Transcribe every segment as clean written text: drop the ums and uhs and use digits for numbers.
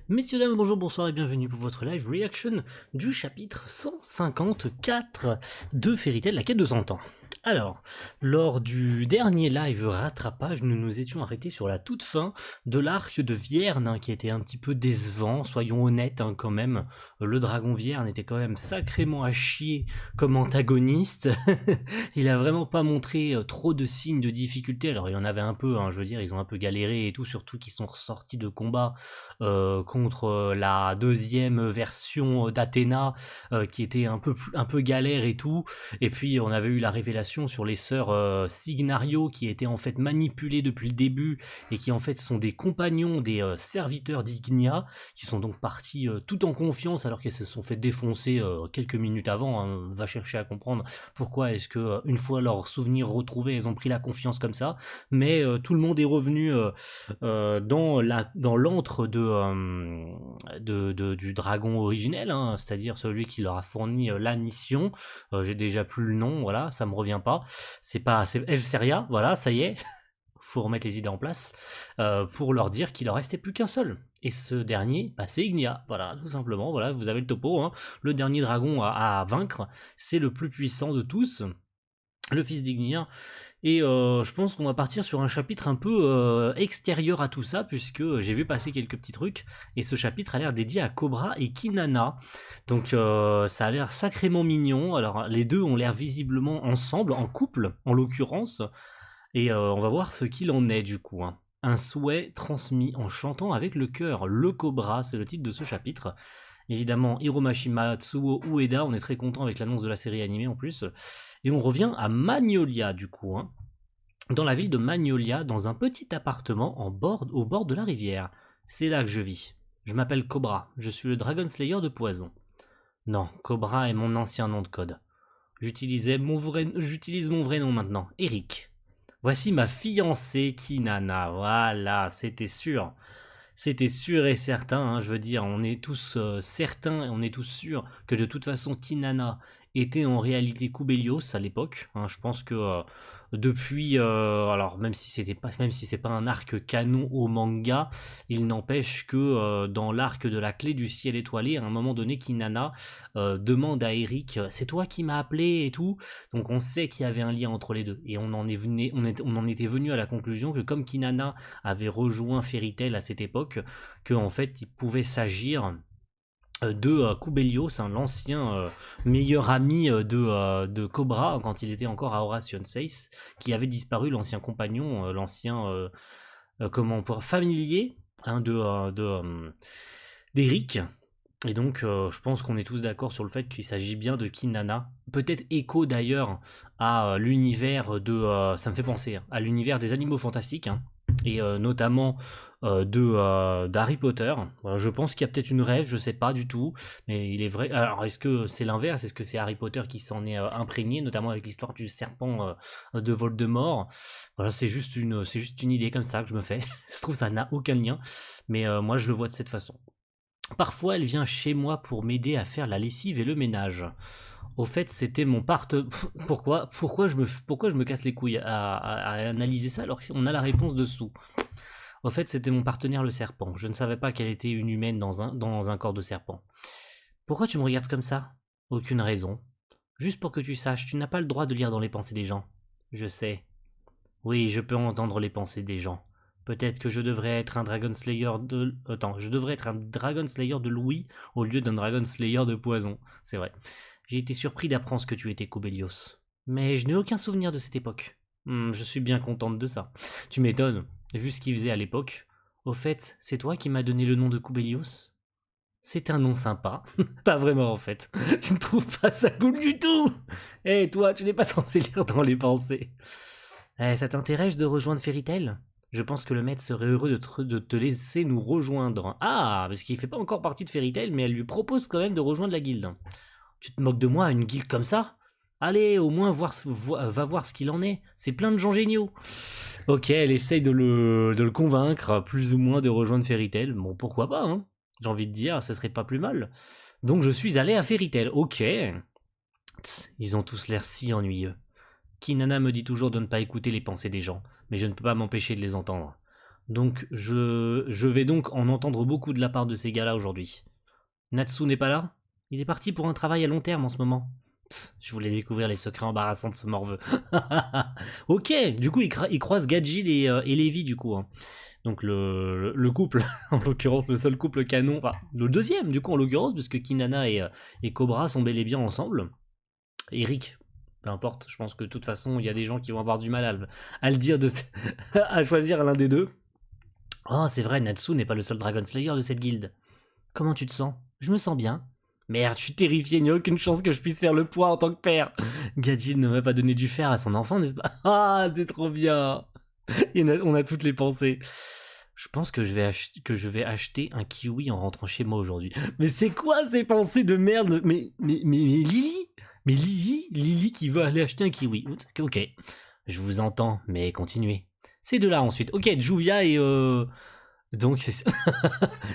Messieurs, dames, bonjour, bonsoir et bienvenue pour votre live reaction du chapitre 154 de Fairy Tail, la quête de 100 ans. Alors, lors du dernier live rattrapage, nous nous étions arrêtés sur la toute fin de l'arc de Vierne, qui était un petit peu décevant, soyons honnêtes quand même. Le dragon Vierne était quand même sacrément à chier comme antagoniste. Il a vraiment pas montré trop de signes de difficulté. Alors il y en avait un peu, je veux dire, ils ont un peu galéré et tout, surtout qu'ils sont ressortis de combat contre la deuxième version d'Athéna qui était un peu galère et tout. Et puis on avait eu la révélation sur les sœurs Signario qui étaient en fait manipulées depuis le début et qui en fait sont des compagnons des serviteurs d'Ignia qui sont donc partis tout en confiance alors qu'elles se sont fait défoncer quelques minutes avant. Va chercher à comprendre pourquoi est-ce que une fois leurs souvenirs retrouvés elles ont pris la confiance comme ça. Mais tout le monde est revenu dans l'antre du dragon originel, c'est-à-dire celui qui leur a fourni la mission. J'ai déjà plus le nom, voilà, ça me revient pas. C'est Elseria, voilà, ça y est. Faut remettre les idées en place pour leur dire qu'il leur restait plus qu'un seul. Et ce dernier, c'est Ignia, voilà, tout simplement. Voilà, vous avez le topo. Le dernier dragon à vaincre, c'est le plus puissant de tous, le fils d'Ignia. Et je pense qu'on va partir sur un chapitre un peu extérieur à tout ça, puisque j'ai vu passer quelques petits trucs, et ce chapitre a l'air dédié à Cobra et Kinana. Donc ça a l'air sacrément mignon. Alors les deux ont l'air visiblement ensemble, en couple en l'occurrence, et on va voir ce qu'il en est du coup. Un souhait transmis en chantant avec le cœur. Le Cobra, c'est le titre de ce chapitre. Évidemment, Hiromashi Matsuo Ueda, on est très content avec l'annonce de la série animée en plus. Et on revient à Magnolia du coup, dans la ville de Magnolia, dans un petit appartement au bord de la rivière. C'est là que je vis. Je m'appelle Cobra, je suis le Dragon Slayer de Poison. Non, Cobra est mon ancien nom de code. J'utilise mon vrai nom maintenant, Eric. Voici ma fiancée Kinana, voilà, c'était sûr. C'était sûr et certain, je veux dire, on est tous certains et on est tous sûrs que de toute façon Kinana était en réalité Kubelios à l'époque. Je pense que depuis, alors même si c'est pas un arc canon au manga, il n'empêche que dans l'arc de la clé du ciel étoilé, à un moment donné, Kinana demande à Eric, c'est toi qui m'as appelé et tout. Donc on sait qu'il y avait un lien entre les deux et on en était venu à la conclusion que comme Kinana avait rejoint Fairy Tail à cette époque, que en fait il pouvait s'agir de Kubelios, l'ancien meilleur ami de Cobra quand il était encore à Horation 6, qui avait disparu, l'ancien compagnon, l'ancien familier d'Eric. Et donc je pense qu'on est tous d'accord sur le fait qu'il s'agit bien de Kinana. Peut-être écho d'ailleurs à l'univers ça me fait penser à l'univers des animaux fantastiques, et notamment d'Harry Potter. Voilà, je pense qu'il y a peut-être une rêve, je sais pas du tout, mais il est vrai. Alors est-ce que c'est l'inverse? Est-ce que c'est Harry Potter qui s'en est imprégné, notamment avec l'histoire du serpent de Voldemort? Voilà, c'est juste une idée comme ça que je me fais. Je trouve que ça n'a aucun lien, mais moi je le vois de cette façon. Parfois, elle vient chez moi pour m'aider à faire la lessive et le ménage. Au fait, c'était mon pourquoi je me casse les couilles à analyser ça alors qu'on a la réponse dessous. Au fait, c'était mon partenaire le serpent. Je ne savais pas qu'elle était une humaine dans un corps de serpent. Pourquoi tu me regardes comme ça? Aucune raison. Juste pour que tu saches, tu n'as pas le droit de lire dans les pensées des gens. Je sais. Oui, je peux entendre les pensées des gens. Peut-être que je devrais être un Dragon Slayer de... Attends, je devrais être un Dragon Slayer de Louis au lieu d'un Dragon Slayer de Poison. C'est vrai. J'ai été surpris d'apprendre ce que tu étais, Cobelios. Mais je n'ai aucun souvenir de cette époque. Je suis bien contente de ça. Tu m'étonnes, vu ce qu'il faisait à l'époque. Au fait, c'est toi qui m'as donné le nom de Cobelios? C'est un nom sympa. Pas vraiment en fait. Je ne trouve pas ça cool du tout. Eh toi, tu n'es pas censé lire dans les pensées. Ça t'intéresse de rejoindre Fairy Tail? Je pense que le maître serait heureux de te laisser nous rejoindre. Ah, parce qu'il fait pas encore partie de Fairy Tail, mais elle lui propose quand même de rejoindre la guilde. Tu te moques de moi, une guilde comme ça? Allez, au moins va voir ce qu'il en est. C'est plein de gens géniaux. Ok, elle essaye de le convaincre, plus ou moins, de rejoindre Fairy Tail. Bon, pourquoi pas, j'ai envie de dire, ce serait pas plus mal. Donc je suis allé à Fairy Tail, ok. Ils ont tous l'air si ennuyeux. Kinana me dit toujours de ne pas écouter les pensées des gens, mais je ne peux pas m'empêcher de les entendre. Donc je vais donc en entendre beaucoup de la part de ces gars-là aujourd'hui. Natsu n'est pas là? Il est parti pour un travail à long terme en ce moment. Je voulais découvrir les secrets embarrassants de ce morveux. Ok, du coup il croise Gajil et Levi du coup. Hein. Donc le couple, en l'occurrence le seul couple canon, enfin le deuxième du coup en l'occurrence, parce que Kinana et Cobra sont bel et bien ensemble. Eric, peu importe, je pense que de toute façon il y a des gens qui vont avoir du mal à le dire, à choisir l'un des deux. Oh c'est vrai, Natsu n'est pas le seul Dragon Slayer de cette guilde. Comment tu te sens? Je me sens bien. Merde, je suis terrifié, il n'y a aucune chance que je puisse faire le poids en tant que père. Gadil ne va pas donner du fer à son enfant, n'est-ce pas? Ah, c'est trop bien. On a toutes les pensées. Je pense que je vais acheter un kiwi en rentrant chez moi aujourd'hui. Mais c'est quoi ces pensées de merde? Mais Lily? Mais Lily qui veut aller acheter un kiwi. Ok, je vous entends, mais continuez. Ces deux-là ensuite. Ok, Juvia et donc c'est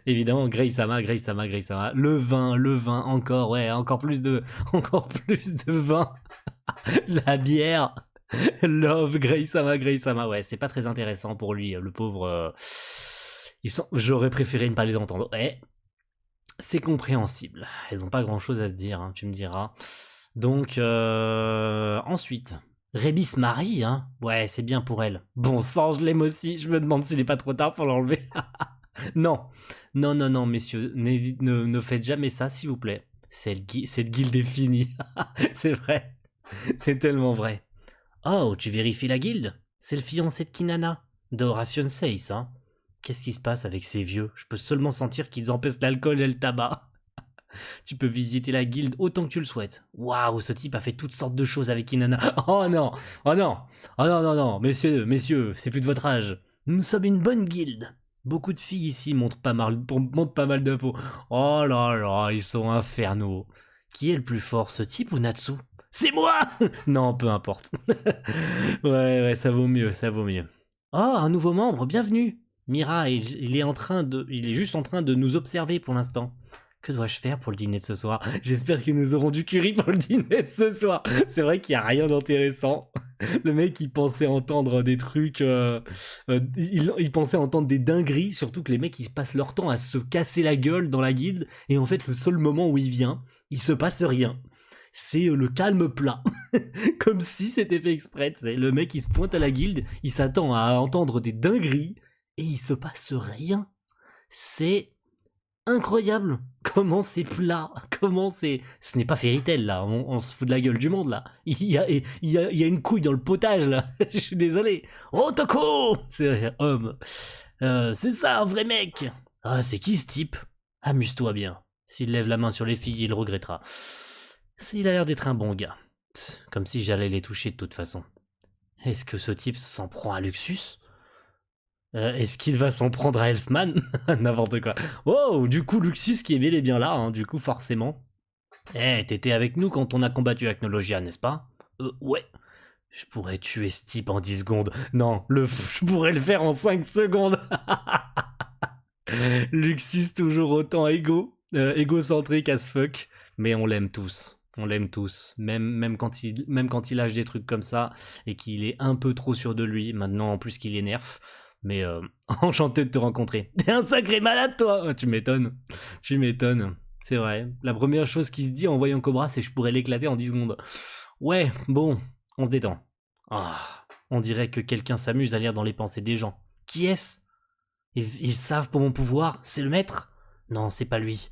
évidemment Grey-sama. Le vin, encore, ouais, encore plus de vin. La bière. Love, Grey-sama, ouais, c'est pas très intéressant pour lui, le pauvre. J'aurais préféré ne pas les entendre. Ouais, c'est compréhensible. Elles ont pas grand chose à se dire, hein, tu me diras. Donc, ensuite. Rébis Marie, hein. Ouais, c'est bien pour elle. Bon sang, je l'aime aussi. Je me demande s'il est pas trop tard pour l'enlever. Non, non, messieurs, ne faites jamais ça, s'il vous plaît. Cette guilde est finie. C'est vrai. C'est tellement vrai. Oh, tu vérifies la guilde? C'est le fiancé de Kinana, de Ration 6, hein. Qu'est-ce qui se passe avec ces vieux? Je peux seulement sentir qu'ils empêchent l'alcool et le tabac. Tu peux visiter la guilde autant que tu le souhaites. Waouh, ce type a fait toutes sortes de choses avec Inanna. Oh non, oh non, oh non, non, messieurs, c'est plus de votre âge. Nous sommes une bonne guilde. Beaucoup de filles ici montrent pas mal de peau. Oh là là, ils sont infernaux. Qui est le plus fort, ce type ou Natsu? C'est moi. Non, peu importe. Ouais, ça vaut mieux, ça vaut mieux. Oh, un nouveau membre, bienvenue. Mira, il est juste en train de nous observer pour l'instant. Que dois-je faire pour le dîner de ce soir? J'espère que nous aurons du curry pour le dîner de ce soir. C'est vrai qu'il n'y a rien d'intéressant. Le mec, il pensait entendre des trucs... il pensait entendre des dingueries, surtout que les mecs, ils passent leur temps à se casser la gueule dans la guilde, et en fait, le seul moment où il vient, il se passe rien. C'est le calme plat. Comme si c'était fait exprès, tu sais. Le mec, il se pointe à la guilde, il s'attend à entendre des dingueries, et il se passe rien. C'est incroyable. Comment c'est plat. Comment c'est... Ce n'est pas Fairy Tail, là. On se fout de la gueule du monde, là. Il y a une couille dans le potage, là. Je suis désolé. Otoko. C'est homme. C'est ça, un vrai mec. Ah, c'est qui ce type? Amuse-toi bien. S'il lève la main sur les filles, il regrettera. Il a l'air d'être un bon gars. Comme si j'allais les toucher de toute façon. Est-ce que ce type s'en prend à Luxus? Est-ce qu'il va s'en prendre à Elfman? N'importe quoi. Oh, du coup, Luxus qui est bel et bien là, hein, du coup, forcément. T'étais avec nous quand on a combattu Acnologia, n'est-ce pas? Ouais. Je pourrais tuer ce type en 10 secondes. Non, je pourrais le faire en 5 secondes. Luxus toujours autant égocentrique as fuck. Mais on l'aime tous. On l'aime tous. Même quand il lâche des trucs comme ça et qu'il est un peu trop sûr de lui. Maintenant, en plus qu'il est nerf. Mais enchanté de te rencontrer. T'es un sacré malade, toi. Tu m'étonnes. C'est vrai. La première chose qui se dit en voyant Cobra, c'est que je pourrais l'éclater en 10 secondes. Ouais, bon, on se détend. On dirait que quelqu'un s'amuse à lire dans les pensées des gens. Qui est-ce? Ils savent pour mon pouvoir. C'est le maître? Non, c'est pas lui.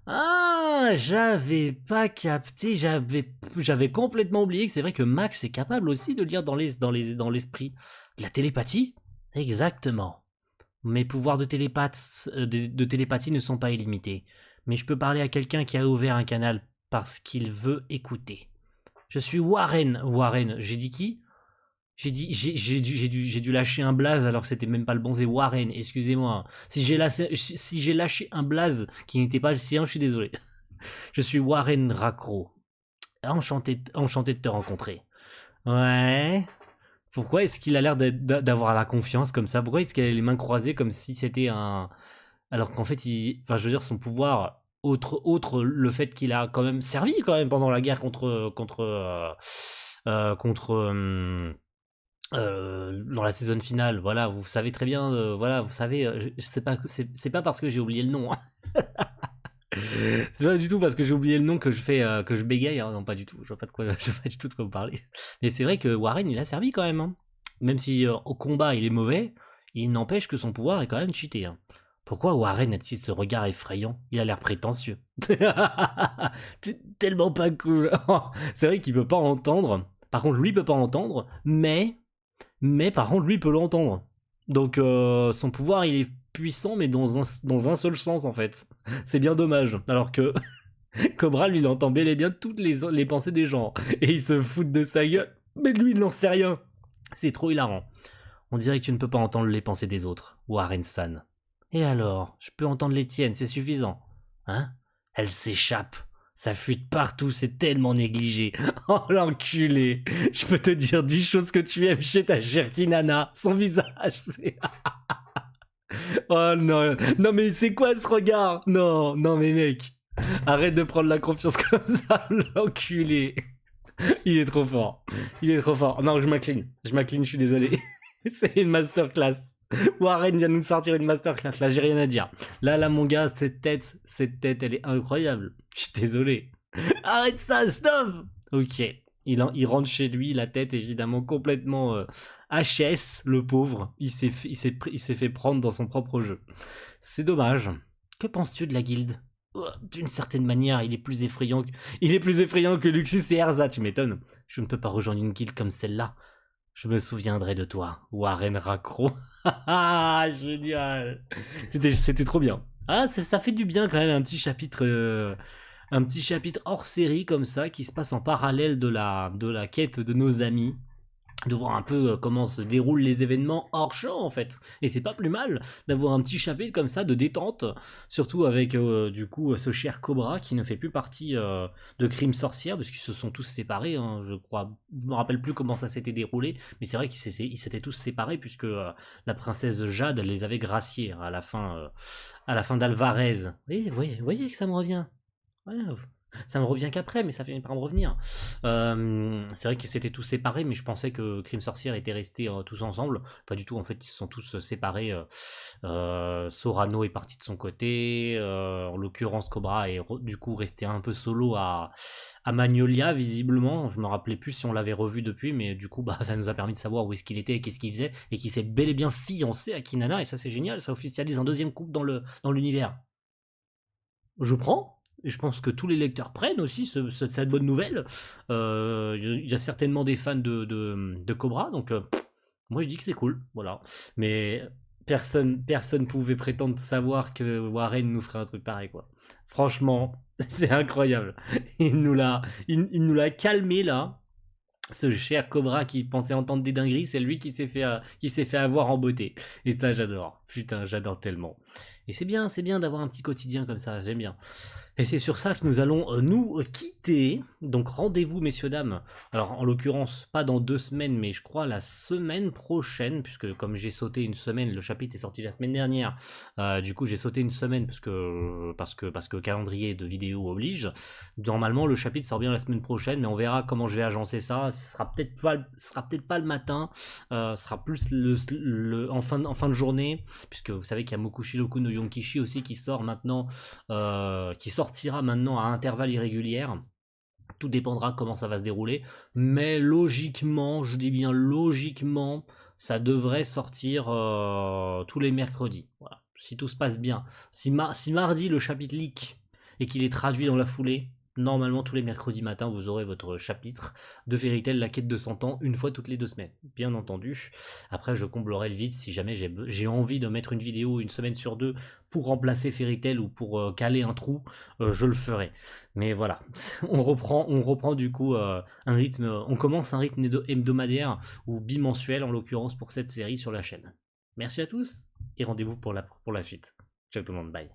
Ah, j'avais pas capté, j'avais complètement oublié que c'est vrai que Max est capable aussi de lire dans l'esprit. De la télépathie? Exactement. Mes pouvoirs de télépathie ne sont pas illimités. Mais je peux parler à quelqu'un qui a ouvert un canal parce qu'il veut écouter. Je suis Warren. Warren, j'ai dit qui? J'ai dû lâcher un blaze alors que c'était même pas le bon, c'est Warren, excusez-moi. Si j'ai lâché un blaze qui n'était pas le sien, je suis désolé. Je suis Warren Rakro. Enchanté de te rencontrer. Ouais. Pourquoi est-ce qu'il a l'air d'avoir la confiance comme ça? Pourquoi est-ce qu'il a les mains croisées comme si c'était un... Alors qu'en fait, enfin, je veux dire, son pouvoir, autre le fait qu'il a quand même servi quand même pendant la guerre contre dans la saison finale, voilà, vous savez très bien, voilà, vous savez, c'est pas, c'est pas parce que j'ai oublié le nom, hein. C'est pas du tout parce que j'ai oublié le nom que je fais, que je bégaye, hein, non pas du tout, je vois pas de quoi, je vois pas du tout de quoi vous parlez. Mais c'est vrai que Warren, il a servi quand même, hein. Même si au combat il est mauvais, il n'empêche que son pouvoir est quand même cheaté, hein. Pourquoi Warren a-t-il ce regard effrayant? Il a l'air prétentieux. T'es tellement pas cool. C'est vrai qu'il peut pas entendre. Par contre, lui peut pas entendre, mais par contre, lui peut l'entendre. Donc son pouvoir, il est puissant, mais dans un seul sens, en fait. C'est bien dommage. Alors que Cobra, lui, il entend bel et bien toutes les pensées des gens. Et il se fout de sa gueule. Mais lui, il n'en sait rien. C'est trop hilarant. On dirait que tu ne peux pas entendre les pensées des autres, Warren-san. Et alors, je peux entendre les tiennes, c'est suffisant. Hein? Elle s'échappe. Ça fuite partout, c'est tellement négligé. Oh l'enculé. Je peux te dire 10 choses que tu aimes chez ta chère Kinana. Son visage, c'est... Oh non, non mais c'est quoi ce regard? Non, non mais mec. Arrête de prendre la confiance comme ça, l'enculé. Il est trop fort. Il est trop fort. Non, je m'incline, je suis désolé. C'est une masterclass. Warren vient de nous sortir une masterclass, là j'ai rien à dire. Là mon gars, cette tête, elle est incroyable. Je suis désolé. Arrête ça, stop. Ok, il rentre chez lui, la tête évidemment complètement HS, le pauvre. Il s'est fait prendre dans son propre jeu. C'est dommage. Que penses-tu de la guilde? D'une certaine manière, il est plus effrayant que Luxus et Erza, tu m'étonnes. Je ne peux pas rejoindre une guilde comme celle-là. Je me souviendrai de toi, Warren Racro. Ah, génial. C'était trop bien. Ah, ça fait du bien quand même, un petit chapitre hors série comme ça, qui se passe en parallèle de la quête de nos amis. De voir un peu comment se déroulent les événements hors champ en fait. Et c'est pas plus mal d'avoir un petit chapitre comme ça de détente, surtout avec du coup ce cher Cobra qui ne fait plus partie de Crime Sorcière, parce qu'ils se sont tous séparés, hein, je crois. Je me rappelle plus comment ça s'était déroulé, mais c'est vrai qu'ils s'étaient tous séparés puisque la princesse Jade les avait graciés à la fin d'Alvarez. Oui, vous voyez que ça me revient. Ouais, ça me revient qu'après, mais ça finit par me revenir. C'est vrai qu'ils s'étaient tous séparés, mais je pensais que Crime Sorcière était restés tous ensemble. Pas du tout, en fait, ils se sont tous séparés. Sorano est parti de son côté. En l'occurrence, Cobra est du coup resté un peu solo à Magnolia, visiblement. Je me rappelais plus si on l'avait revu depuis, mais du coup, bah, ça nous a permis de savoir où est-ce qu'il était et qu'est-ce qu'il faisait, et qu'il s'est bel et bien fiancé à Kinana, et ça c'est génial, ça officialise un deuxième couple dans l'univers. Je prends. Et je pense que tous les lecteurs prennent aussi cette bonne nouvelle. Il y a certainement des fans de Cobra, donc moi je dis que c'est cool, voilà. Mais personne pouvait prétendre savoir que Warren nous ferait un truc pareil, quoi. Franchement, c'est incroyable. Il nous l'a calmé là. Ce cher Cobra qui pensait entendre des dingueries, c'est lui qui s'est fait avoir en beauté. Et ça, j'adore. Putain, j'adore tellement. Et c'est bien d'avoir un petit quotidien comme ça, j'aime bien. Et c'est sur ça que nous allons nous quitter. Donc rendez-vous, messieurs, dames. Alors en l'occurrence, pas dans 2 semaines, mais je crois la semaine prochaine, puisque comme j'ai sauté une semaine, le chapitre est sorti la semaine dernière. Du coup, j'ai sauté une semaine parce que calendrier de vidéo oblige. Normalement, le chapitre sort bien la semaine prochaine, mais on verra comment je vais agencer ça. Ce sera peut-être pas le matin, ce sera plus en fin de journée, puisque vous savez qu'il y a Mokushiroku no Yonkishi aussi qui sort maintenant, qui sortira maintenant à intervalles irréguliers. Tout dépendra comment ça va se dérouler, mais logiquement, je dis bien logiquement, ça devrait sortir tous les mercredis. Voilà. Si tout se passe bien. Si mardi le chapitre leak et qu'il est traduit dans la foulée, normalement tous les mercredis matins vous aurez votre chapitre de Fairy Tail, la quête de 100 ans, une fois toutes les 2 semaines. Bien entendu. Après je comblerai le vide si jamais j'ai envie de mettre une vidéo une semaine sur deux pour remplacer Fairy Tail ou pour caler un trou, je le ferai. Mais voilà, on reprend du coup un rythme, on commence un rythme hebdomadaire ou bimensuel en l'occurrence pour cette série sur la chaîne. Merci à tous et rendez-vous pour la suite. Ciao tout le monde, bye.